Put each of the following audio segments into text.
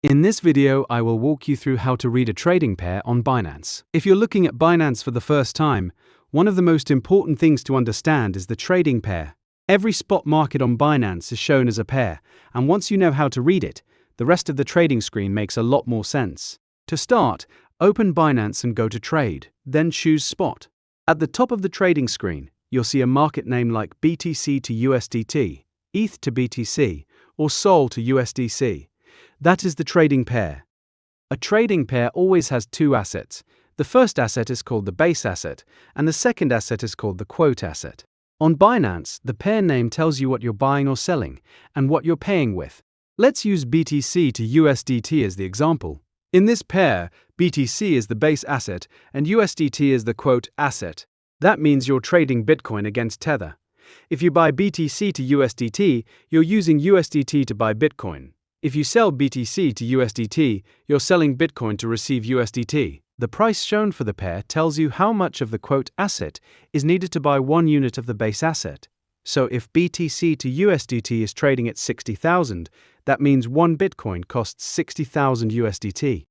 In this video, I will walk you through how to read a trading pair on Binance. If you're looking at Binance for the first time, one of the most important things to understand is the trading pair. Every spot market on Binance is shown as a pair, and once you know how to read it, the rest of the trading screen makes a lot more sense. To start, open Binance and go to Trade, then choose Spot. At the top of the trading screen, you'll see a market name like BTC to USDT, ETH to BTC, or SOL to USDC. That is the trading pair. A trading pair always has two assets. The first asset is called the base asset, and the second asset is called the quote asset. On Binance, the pair name tells you what you're buying or selling, and what you're paying with. Let's use BTC to USDT as the example. In this pair, BTC is the base asset, and USDT is the quote asset. That means you're trading Bitcoin against Tether. If you buy BTC to USDT, you're using USDT to buy Bitcoin. If you sell BTC to USDT, you're selling Bitcoin to receive USDT. The price shown for the pair tells you how much of the quote asset is needed to buy 1 unit of the base asset. So if BTC to USDT is trading at 60,000, that means 1 Bitcoin costs 60,000 USDT.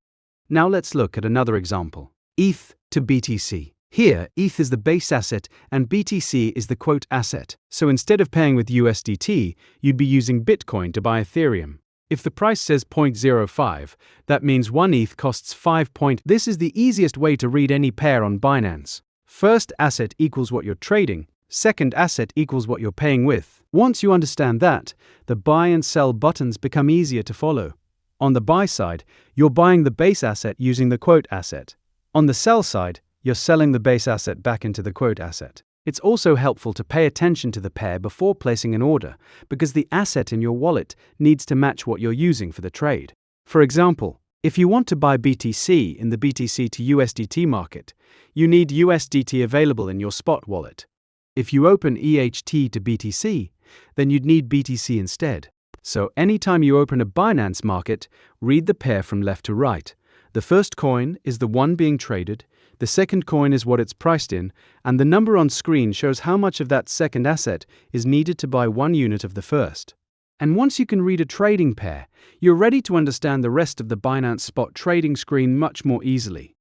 Now let's look at another example. ETH to BTC. Here, ETH is the base asset and BTC is the quote asset. So instead of paying with USDT, you'd be using Bitcoin to buy Ethereum. If the price says 0.05, that means 1 ETH costs 5. This is the easiest way to read any pair on Binance. First asset equals what you're trading, second asset equals what you're paying with. Once you understand that, the buy and sell buttons become easier to follow. On the buy side, you're buying the base asset using the quote asset. On the sell side, you're selling the base asset back into the quote asset. It's also helpful to pay attention to the pair before placing an order, because the asset in your wallet needs to match what you're using for the trade. For example, if you want to buy BTC in the BTC to USDT market, you need USDT available in your spot wallet. If you open EHT to BTC, then you'd need BTC instead. So anytime you open a Binance market, read the pair from left to right. The first coin is the one being traded, the second coin is what it's priced in, and the number on screen shows how much of that second asset is needed to buy 1 unit of the first. And once you can read a trading pair, you're ready to understand the rest of the Binance spot trading screen much more easily.